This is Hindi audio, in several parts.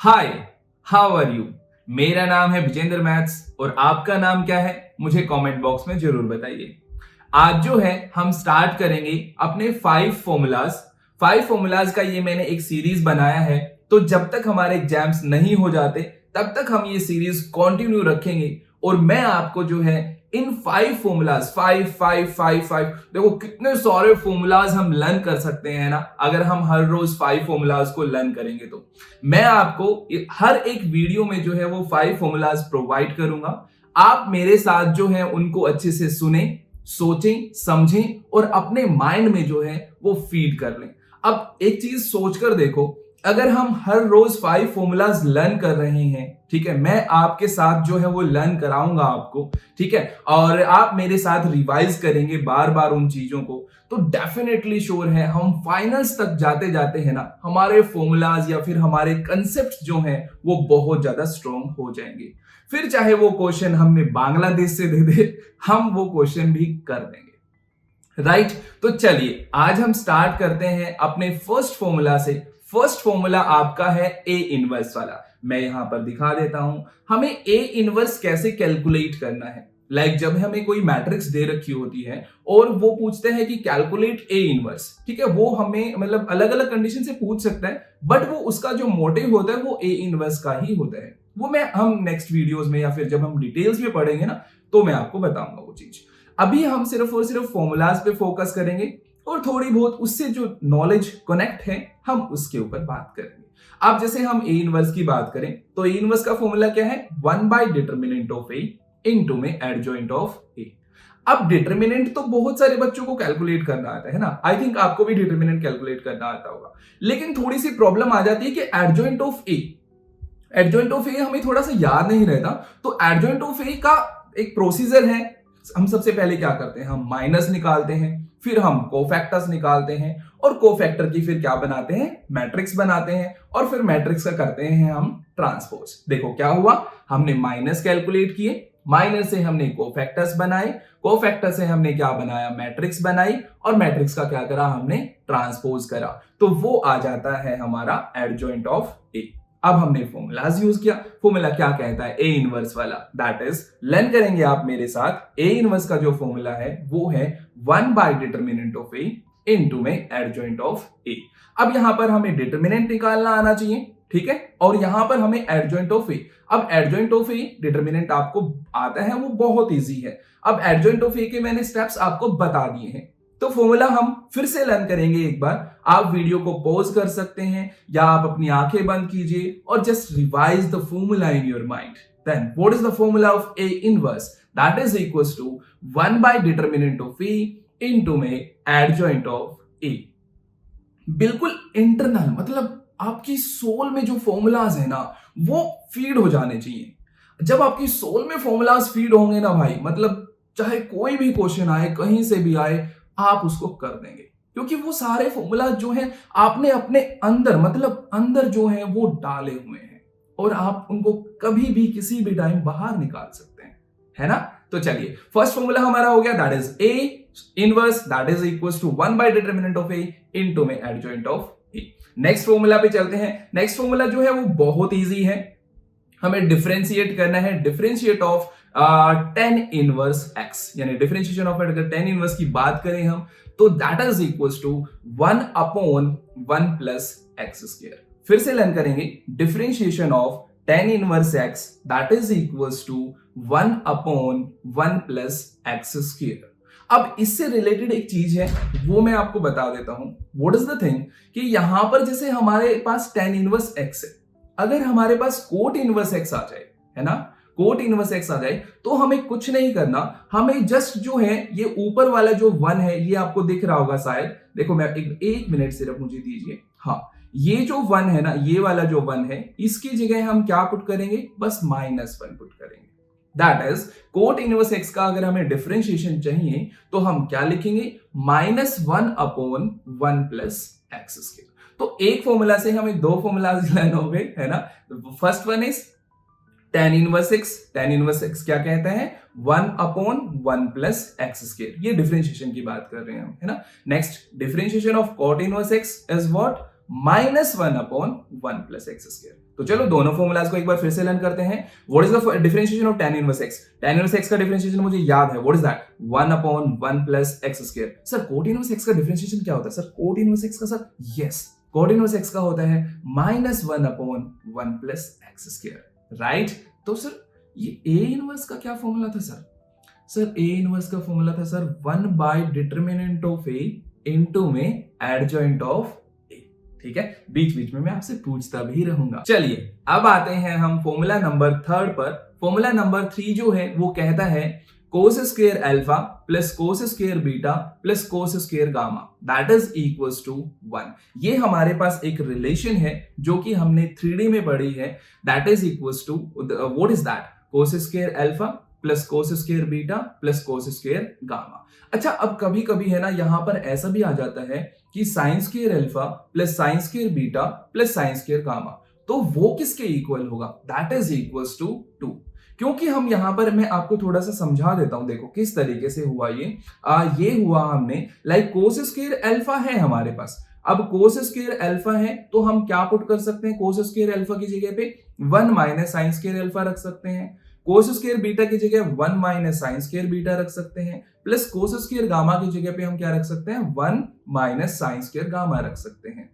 Hi, how are you. मेरा नाम है विजेंद्र मैथ्स और आपका नाम क्या है मुझे कमेंट बॉक्स में जरूर बताइए। आज जो है हम स्टार्ट करेंगे अपने 5 फॉर्मूलाज का ये मैंने एक सीरीज बनाया है। तो जब तक हमारे एग्जाम्स नहीं हो जाते तब तक हम ये सीरीज कंटिन्यू रखेंगे और मैं आपको जो है इन 5 फॉर्मूलाज 5 देखो कितने सारे फॉर्मूलाज हम लर्न कर सकते हैं ना, अगर हम हर रोज 5 फॉर्मूलाज को लर्न करेंगे तो मैं आपको हर एक वीडियो में जो है वो 5 फॉर्मूलाज प्रोवाइड करूंगा। आप मेरे साथ जो है उनको अच्छे से सुने, सोचें, समझें और अपने माइंड में जो है वो फीड कर लें। अब एक चीज सोचकर देखो, अगर हम हर रोज 5 फॉर्मूलाज लर्न कर रहे हैं, ठीक है, मैं आपके साथ जो है वो लर्न कराऊंगा आपको, ठीक है, और आप मेरे साथ रिवाइज करेंगे बार बार उन चीजों को, तो डेफिनेटली श्योर है हम फाइनल्स तक जाते जाते हैं ना, हमारे फॉर्मूलाज या फिर हमारे कंसेप्ट जो हैं वो बहुत ज्यादा स्ट्रॉन्ग हो जाएंगे। फिर चाहे वो क्वेश्चन हमें बांग्लादेश से दे दे, हम वो क्वेश्चन भी कर देंगे। राइट, तो चलिए आज हम स्टार्ट करते हैं अपने फर्स्ट फॉर्मूला से। फर्स्ट फॉर्मूला आपका है ए इनवर्स वाला। मैं यहां पर दिखा देता हूं हमें ए इनवर्स कैसे कैलकुलेट करना है। जब हमें कोई मैट्रिक्स दे रखी होती है और वो पूछते हैं कि कैलकुलेट ए इनवर्स, ठीक है, वो हमें मतलब अलग अलग कंडीशन से पूछ सकता है, बट वो उसका जो मोटिव होता है वो ए इनवर्स का ही होता है। वो हम नेक्स्ट वीडियोस में या फिर जब हम डिटेल्स में पढ़ेंगे ना तो मैं आपको बताऊंगा वो चीज। अभी हम सिर्फ और सिर्फ फॉर्मूलाज पे फोकस करेंगे और थोड़ी बहुत उससे जो नॉलेज कनेक्ट है हम उसके ऊपर बात करेंगे। अब जैसे हम ए इनवर्स की बात करें तो ए इनवर्स का फॉर्मूला क्या है, 1 by determinant of A into में एडजॉइंट ऑफ ए। अब डिटरमिनेंट तो बहुत सारे बच्चों को कैलकुलेट करना आता है ना, आई थिंक आपको भी डिटरमिनेंट कैलकुलेट करना आता होगा, लेकिन थोड़ी सी प्रॉब्लम आ जाती है कि एडजॉइंट ऑफ ए हमें थोड़ा सा याद नहीं रहता। तो एडजॉइंट ऑफ ए का एक प्रोसीजर है। हम सबसे पहले क्या करते हैं, हम माइनस निकालते हैं, फिर हम कोफैक्टर्स निकालते हैं और कोफैक्टर की फिर क्या बनाते हैं, मैट्रिक्स बनाते हैं और फिर मैट्रिक्स का करते हैं हम ट्रांसपोज। देखो क्या हुआ, हमने माइनस कैलकुलेट किए, माइनस से हमने कोफैक्टर्स बनाए, कोफैक्टर से हमने क्या बनाया, मैट्रिक्स बनाई और मैट्रिक्स का क्या करा, हमने ट्रांसपोज करा, तो वो आ जाता है हमारा एडजॉइंट ऑफ ए। अब हमने फॉर्मूलाज यूज किया, फॉर्मूला क्या कहता है, ए इनवर्स वाला, दैट इज लर्न करेंगे आप मेरे साथ। ए इनवर्स का जो फॉर्मूला है वो है 1 by determinant of A into में एडजॉइंट ऑफ ए। अब यहां पर हमें डिटरमिनेंट निकालना आना चाहिए, ठीक है, और यहां पर हमें एडजॉइंट ऑफ ए। अब एडजॉइंट ऑफ ए डिटरमिनेंट आपको आता है, वो बहुत इजी है। अब एडजॉइंट ऑफ ए के मैंने स्टेप्स आपको बता दिए हैं, तो फॉर्मूला हम फिर से लर्न करेंगे एक बार। आप वीडियो को पॉज कर सकते हैं या आप अपनी आंखें बंद कीजिए और just revise the formula in your mind. Then what is the formula of A inverse, that is equals to 1 by determinant of A into में एडजॉइंट ऑफ ए। बिल्कुल इंटरनल, मतलब आपकी सोल में जो फॉर्मूलाज है ना वो फीड हो जाने चाहिए। जब आपकी सोल में फॉर्मूलाज फीड होंगे ना भाई, मतलब चाहे कोई भी क्वेश्चन आए, कहीं से भी आए, आप उसको कर देंगे, क्योंकि वो सारे फॉर्मूला जो हैं आपने अपने अंदर, मतलब अंदर जो है वो डाले हुए हैं और आप उनको कभी भी किसी भी टाइम बाहर निकाल सकते हैं, है ना। तो चलिए फर्स्ट फॉर्मूला हमारा हो गया, that is A inverse, that is equals to 1 by determinant of A into में adjoint of A. Next formula पे चलते हैं। नेक्स्ट फॉर्मूला जो है वो बहुत इजी है, हमें डिफरेंशिएट करना है, differentiate of tan inverse x, यानी डिफरेंशिएशन ऑफ अगर tan इनवर्स की बात करें हम तो that is equals to 1 upon 1 plus x square. फिर से लर्न करेंगे, differentiation of tan inverse x that is equals to 1 upon 1 plus x square. अब इससे रिलेटेड एक चीज है वो मैं आपको बता देता हूं। व्हाट इज द थिंग कि यहां पर जैसे हमारे पास tan इनवर्स x है, अगर हमारे पास कोट इनवर्स x आ जाए, है ना, कोट इनवर्स x आ जाए तो हमें कुछ नहीं करना, हमें जस्ट जो है ये ऊपर वाला जो 1 है ये आपको दिख रहा होगा शायद, देखो मैं एक मिनट सिर्फ मुझे दीजिए। हाँ, ये जो 1 है ना, ये वाला जो 1 है, इसकी जगह हम क्या पुट करेंगे, बस -1 पुट करेंगे। That is cot inverse x का अगर हमें डिफरेंशिएशन चाहिए तो हम क्या लिखेंगे, -1 अपॉन 1 प्लस एक्स स्क्वायर। तो एक फॉर्मूला से हमें दो फॉर्मूलाज लर्न हो गए, है ना। First one is tan inverse x, tan inverse x क्या कहता है, 1 अपॉन 1 प्लस एक्स स्क्वायर, ये डिफरेंशिएशन की बात कर रहे हैं हम, है ना। Next differentiation of cot inverse x is what, -1 upon 1 plus x square. तो चलो दोनों फॉर्मूलाज को एक बार फिर से लर्न करते हैं। What is the differentiation of tan inverse x? tan inverse x का डिफरेंशिएशन मुझे याद है, what is that? 1/1 plus x square. Sir cot inverse x का डिफरेंशिएशन क्या होता है? सर cot इनवर्स x का, sir yes, cot inverse x का होता है -1/1 प्लस x स्क्वायर, राइट? तो सर ये a इनवर्स का क्या फॉर्मूला था सर? सर a इनवर्स का फॉर्मूला था सर 1/डिटरमिनेंट ऑफ a इनटू में एडजॉइंट ऑफ, ठीक है? बीच बीच में मैं आपसे पूछता भी रहूंगा। चलिए अब आते हैं हम फॉर्मूला नंबर 3 पर। फॉर्मूला नंबर 3 जो है वो कहता है cos square alpha plus cos square beta plus cos square gamma that is equals to 1। ये हमारे पास एक रिलेशन है जो कि हमने 3D में पढ़ी है, that is equals to, what is that? cos square alpha plus cos square beta plus cos square gamma. अच्छा, अब कभी कभी है ना यहां पर ऐसा भी आ जाता है कि sine square alpha plus sine square beta plus sine square gamma, तो वो किसके इक्वल होगा? That is equals to 2। क्योंकि हम यहां पर, मैं आपको थोड़ा सा समझा देता हूं, देखो किस तरीके से हुआ ये हुआ हमने लाइक cos स्क्वायर अल्फा है हमारे पास। अब cos स्क्वायर अल्फा है तो हम क्या पुट कर सकते हैं? cos स्क्वायर अल्फा की जगह पे 1 माइनस साइन स्क्वायर अल्फा रख सकते हैं, cos स्क्वायर बीटा की जगह 1 माइनस साइन स्क्वायर बीटा रख सकते हैं, प्लस cos स्क्वायर गामा की जगह पे हम क्या रख सकते हैं? 1 माइनस साइन स्क्वायर गामा रख सकते हैं,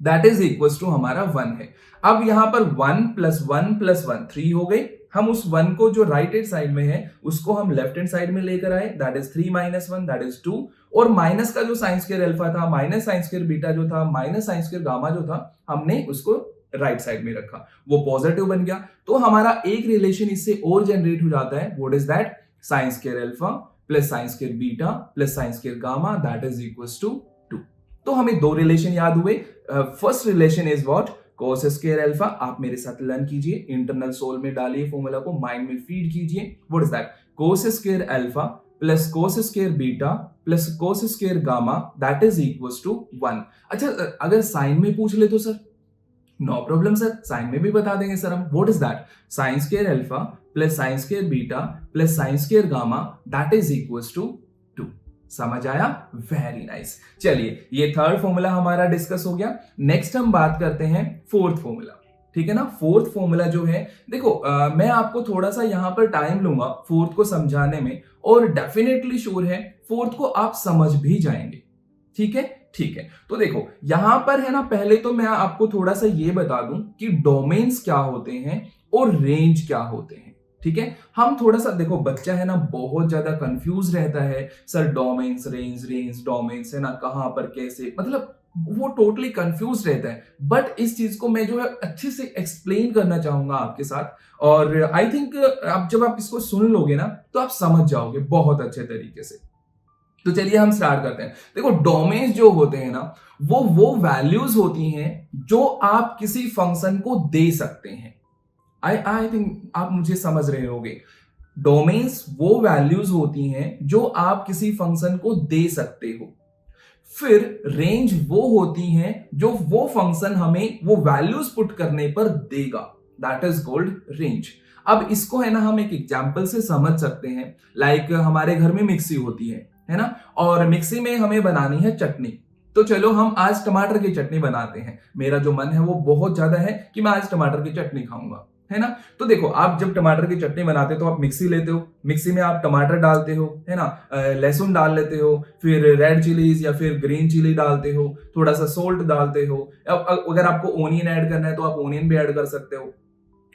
दैट इज इक्वल्स टू हमारा 1 है। अब यहां पर 1 प्लस 1 प्लस 1 3 हो गई। हम उस 1 को जो राइट हैंड साइड में है उसको हम लेफ्ट हैंड साइड में लेकर आए, that is 3 minus 1 that is 2। और माइनस का जो साइन स्क्वायर अल्फा था, माइनस साइन स्क्वायर बीटा जो था, माइनस साइन स्क्वायर गामा जो था, हमने उसको राइट साइड में रखा, वो पॉजिटिव बन गया। तो हमारा एक रिलेशन इससे और जनरेट हो जाता है, what is that? Sine square alpha plus sine square beta plus sine square gamma that is equals to 2। तो हमें दो रिलेशन याद हुए। First relation is what? cos square alpha. आप मेरे साथ लर्न कीजिए, इंटरनल सोल में डालिए फॉर्मूला को, माइंड में फीड कीजिए। What is that? cos square alpha plus cos square beta plus cos square gamma that is equals to 1। अच्छा, अगर साइन में पूछ ले तो sir? No problem sir, sine में भी बता देंगे सर हम। What is that? Sine square alpha plus sine square beta plus sine square gamma that is equals to 2। समझ आया? Very nice. चलिए ये थर्ड फॉर्मूला हमारा डिस्कस हो गया। नेक्स्ट हम बात करते हैं फोर्थ फॉर्मूला, ठीक है ना? फोर्थ फॉर्मूला जो है, देखो मैं आपको थोड़ा सा यहां पर टाइम लूंगा फोर्थ को समझाने में, और डेफिनेटली श्योर है फोर्थ को आप समझ भी जाएंगे, ठीक है? ठीक है, तो देखो यहां पर है ना, पहले तो मैं आपको थोड़ा सा ये बता दूं कि डोमेन्स क्या होते हैं और रेंज क्या होते हैं, ठीक है? हम थोड़ा सा, देखो बच्चा है ना बहुत ज्यादा कंफ्यूज रहता है, सर डोमेन्स, रेंज डोमेन्स है ना, कहां पर कैसे, मतलब वो टोटली कंफ्यूज रहता है। बट इस चीज को मैं जो है अच्छे से एक्सप्लेन करना चाहूंगा आपके साथ, और आई थिंक आप जब आप इसको सुन लोगे ना तो आप समझ जाओगे बहुत अच्छे तरीके से। तो चलिए हम स्टार्ट करते हैं। देखो डोमेन्स जो होते हैं ना, वो वैल्यूज होती हैं जो आप किसी फंक्शन को दे सकते हैं। आई थिंक आप मुझे समझ रहे होगे। डोमेन्स वो वैल्यूज होती हैं जो आप किसी फंक्शन को दे सकते हो। फिर रेंज वो होती हैं जो वो फंक्शन हमें वो वैल्यूज पुट करने पर देगा, दैट इज कॉल्ड रेंज। अब इसको है ना हम एक एग्जांपल से समझ सकते हैं। लाइक हमारे घर में मिक्सी होती है ना, और मिक्सी में हमें बनानी है चटनी। तो चलो हम आज टमाटर की चटनी बनाते हैं। मेरा जो मन है वो बहुत ज्यादा है कि मैं आज टमाटर की चटनी खाऊंगा, है ना? तो देखो आप जब टमाटर की चटनी बनाते हो तो आप मिक्सी लेते हो, मिक्सी में आप टमाटर डालते हो, है ना, लहसुन डाल लेते हो, फिर रेड चिलीज या फिर ग्रीन चिली डालते हो, थोड़ा सा सोल्ट डालते हो। अब अगर आपको ओनियन ऐड करना है तो आप ओनियन भी ऐड कर सकते हो।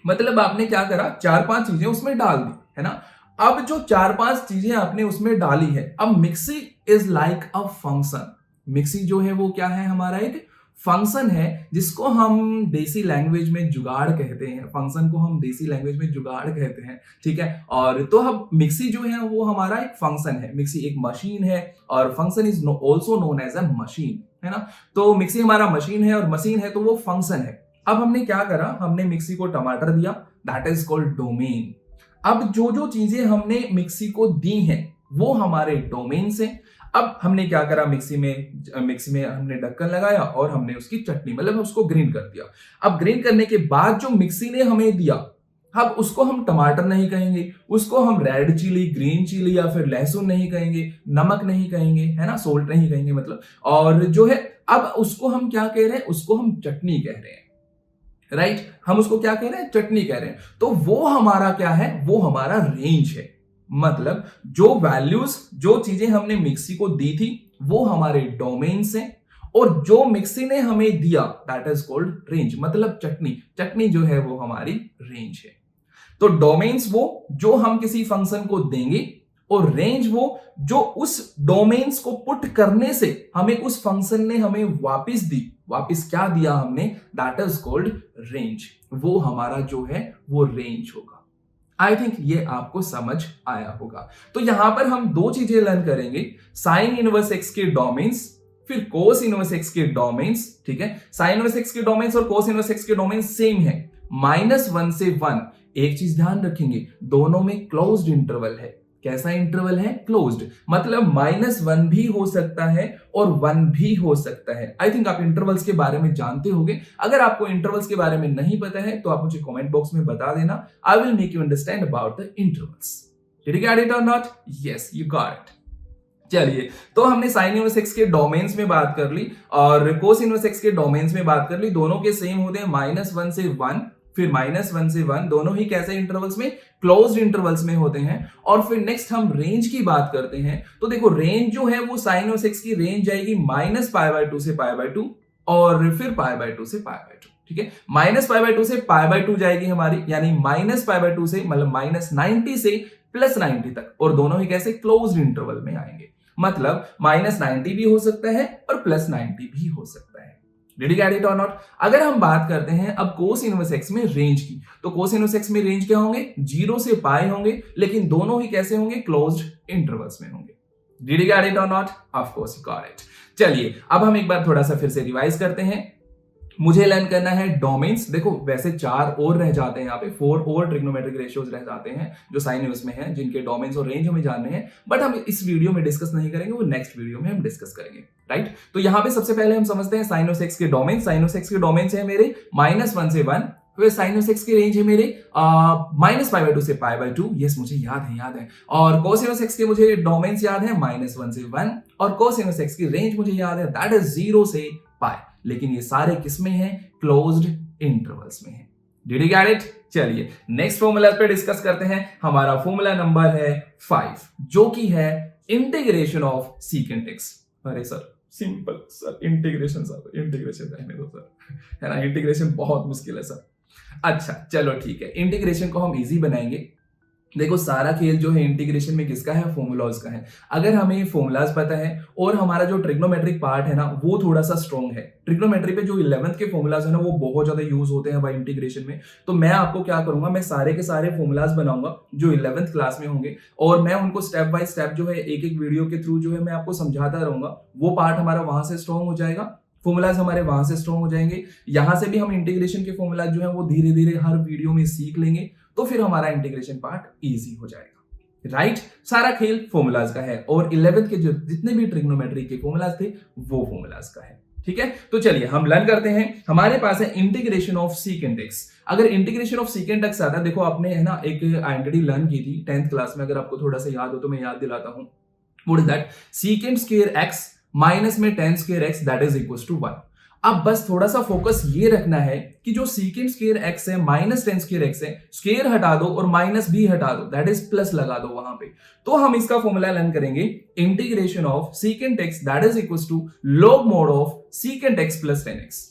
मतलब आपने क्या करा, 4-5 चीजें उसमें डाल दी, है ना? अब जो 4-5 चीजें आपने उसमें डाली है, अब mixie is like a function. Mixie जो है वो क्या है, हमारा एक फंक्शन है जिसको हम देसी लैंग्वेज में जुगाड़ कहते हैं। फंक्शन को हम देसी लैंग्वेज में जुगाड़ कहते हैं, ठीक है? और तो हम मिक्सी जो है वो हमारा एक फंक्शन है। मिक्सी एक मशीन है और function is also known as a machine, है ना? तो मिक्सी हमारा मशीन है और मशीन है तो वो फंक्शन है। अब हमने क्या करा, हमने मिक्सी को टमाटर दिया, दैट इज कॉल्ड डोमेन। अब जो जो चीजें हमने मिक्सी को दी हैं वो हमारे डोमेन से। अब हमने क्या करा, मिक्सी में हमने ढक्कन लगाया और हमने उसकी चटनी, मतलब उसको ग्रीन कर दिया। अब ग्रीन करने के बाद जो मिक्सी ने हमें दिया, अब उसको हम टमाटर नहीं कहेंगे, उसको हम रेड चिली, ग्रीन चिली या फिर लहसुन नहीं कहेंगे, नमक नहीं कहेंगे, है ना, सोल्ट नहीं कहेंगे मतलब। और जो है अब उसको हम क्या कह रहे हैं, उसको हम चटनी कह रहे हैं। राइट, हम उसको क्या कह रहे हैं, चटनी कह रहे हैं। तो वो हमारा क्या है, वो हमारा रेंज है। मतलब जो वैल्यूज, जो चीजें हमने मिक्सी को दी थी वो हमारे डोमेन्स हैं, और जो मिक्सी ने हमें दिया दैट इज कॉल्ड रेंज। मतलब चटनी जो है वो हमारी रेंज है। तो डोमेन्स वो जो हम किसी फंक्शन को देंगे, और रेंज वो जो उस डोमेन्स को पुट करने से हमें उस फंक्शन ने हमें वापस दी, वापस क्या दिया हमने, दैट इज कॉल्ड रेंज। वो हमारा जो है वो रेंज होगा। आई थिंक ये आपको समझ आया होगा। तो यहां पर हम दो चीजें लर्न करेंगे, साइन इनवर्स एक्स के डोमेन्स, फिर कोस इनवर्स एक्स के डोमेन्स। ठीक है, साइन इनवर्स एक्स के डोमेन्स और कोस इनवर्स एक्स के डोमेन्स सेम है, -1 से 1। एक चीज ध्यान रखेंगे, दोनों में क्लोज्ड इंटरवल है। कैसा इंटरवल है, क्लोज्ड। मतलब -1 भी हो सकता है और 1 भी हो सकता है। आई थिंक आप इंटरवल्स के बारे में जानते होंगे। अगर आपको इंटरवल्स के बारे में नहीं पता है तो आप मुझे कमेंट बॉक्स में बता देना, I will make you understand about the intervals. Did you get it और not? Yes, you got it. चलिए, तो हमने साइन इनवर्स एक्स के डोमेन्स में बात कर ली और कोस इनवर्स एक्स के डोमेन्स में बात कर ली। दोनों के सेम होते हैं, -1 से 1, फिर -1 से 1। दोनों ही कैसे इंटरवल्स में, क्लोज्ड इंटरवल्स में होते हैं। और फिर नेक्स्ट हम रेंज की बात करते हैं। तो देखो, रेंज जो है वो साइन इनवर्स एक्स की रेंज जाएगी -π/2 से π/2 और फिर π/2 से π/2। ठीक है, -π/2 से π/2 जाएगी हमारी, यानी -π/2 से मतलब -90 से +90 तक, और दोनों ही कैसे, क्लोज्ड इंटरवल में आएंगे। मतलब -90 भी हो सकता है और +90 भी हो सकता है। डिड यू गेट इट और नॉट? अगर हम बात करते हैं अब कोस इनवर्स एक्स में रेंज की, तो कोस इनवर्स एक्स में रेंज क्या होंगे, 0 से π होंगे, लेकिन दोनों ही कैसे होंगे, क्लोज्ड इंटरवल्स में होंगे। डिड यू गेट इट और not? Of course you got it. चलिए, अब हम एक बार थोड़ा सा फिर से रिवाइज करते हैं। मुझे लर्न करना है डोमेन्स। देखो, वैसे 4 और रह जाते हैं, यहाँ पे 4 और ट्रिग्नोमेट्रिक रेशियोज रह जाते हैं जो साइन इनवर्स में हैं, जिनके डोमेन्स और रेंज हमें जानने हैं, बट हम इस वीडियो में डिस्कस नहीं करेंगे, वो नेक्स्ट वीडियो में हम डिस्कस करेंगे। राइट, तो यहाँ पे सबसे पहले हम समझते हैं साइन इनवर्स एक्स के डोमेन्स। साइन इनवर्स एक्स के डोमेन्स है मेरे -1 से 1, फिर साइन इनवर्स एक्स की रेंज है मेरे -π/2 से π/2। यस, मुझे याद है। और कोस इनवर्स एक्स के मुझे डोमेन्स याद है, -1 से 1, और कोस इनवर्स एक्स की रेंज मुझे याद है, दैट इज 0 से π। लेकिन ये सारे किसमें हैं, क्लोज्ड इंटरवल्स में हैं। Did you get it? चलिए, नेक्स्ट फॉर्मूला पे डिस्कस करते हैं। हमारा फॉर्मूला नंबर है 5, जो कि है इंटीग्रेशन ऑफ सीकेंट एक्स। अरे सर, सिंपल सर, इंटीग्रेशन रहने दो सर, है ना, इंटीग्रेशन बहुत मुश्किल है सर। अच्छा चलो ठीक है, इंटीग्रेशन को हम इजी बनाएंगे। देखो, सारा खेल जो है इंटीग्रेशन में किसका है, फॉर्मूलाज का है। अगर हमें फॉर्मूलाज पता है और हमारा जो ट्रिग्नोमेट्रिक पार्ट है ना वो थोड़ा सा स्ट्रॉन्ग है, ट्रिग्नोमेट्री पे जो 11th के फॉर्मूलाज है ना वो बहुत ज्यादा यूज होते हैं भाई इंटीग्रेशन में। तो मैं आपको क्या करूंगा, मैं सारे के सारे फॉर्मूलाज बनाऊंगा जो 11th क्लास में होंगे, और मैं उनको स्टेप बाय स्टेप जो है एक एक वीडियो के थ्रू जो है मैं आपको समझाता रहूंगा। वो पार्ट हमारा वहां से स्ट्रॉन्ग हो जाएगा, फॉर्मूलाज हमारे वहां से स्ट्रॉन्ग हो जाएंगे। यहां से भी हम इंटीग्रेशन के फॉर्मूलाज जो है वो धीरे धीरे हर वीडियो में सीख लेंगे, तो फिर हमारा इंटीग्रेशन पार्ट इजी हो जाएगा। राइट, सारा खेल फॉर्मूलाज का है, और 11th के जो जितने भी ट्रिग्नोमेट्री के फॉर्मूलाज थे वो फॉर्मूलाज का है। ठीक है, तो चलिए हम लर्न करते हैं। हमारे पास है इंटीग्रेशन ऑफ सीकेंट एक्स। अगर इंटीग्रेशन ऑफ सीकेंट एक्स आता है, देखो आपने है ना एक आइडेंटिटी लर्न की थी 10th क्लास में, अगर आपको थोड़ा सा याद हो तो मैं याद दिलाता हूं। What is that, secant square x minus में tan square x that is equal to 1। अब बस थोड़ा सा फोकस ये रखना है कि जो सीकेंट स्क्वायर एक्स है माइनस tan स्क्वायर एक्स है, स्क्वायर हटा दो और माइनस भी हटा दो, दैट इज प्लस लगा दो वहां पे। तो हम इसका फॉर्मूला लर्न करेंगे, integration of secant x that is equal to log mod of secant x plus tan x.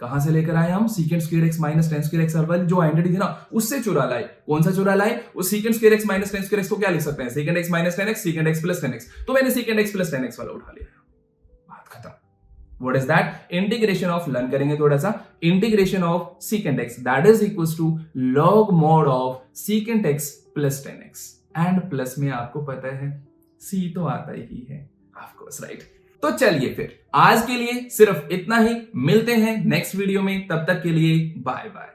कहां से लेकर आए हम, secant square x minus tan square x वाली जो आइडेंटिटी थी ना उससे चुरा लाए। कौन सा चुरा लाए, उस secant square x minus tan square x को क्या लिख सकते हैं, secant x minus tan x, secant x plus tan x. तो मैंने secant x plus tan x वाला उठा लिया, बात खत्म। What is that? Integration of, learn करेंगे थोड़ा सा, integration of secant x that is equal to log mod of secant x plus tan x. And plus में आपको पता है सी तो आता ही है, ऑफ कोर्स, राइट। तो चलिए फिर आज के लिए सिर्फ इतना ही, मिलते हैं नेक्स्ट वीडियो में, तब तक के लिए बाय बाय।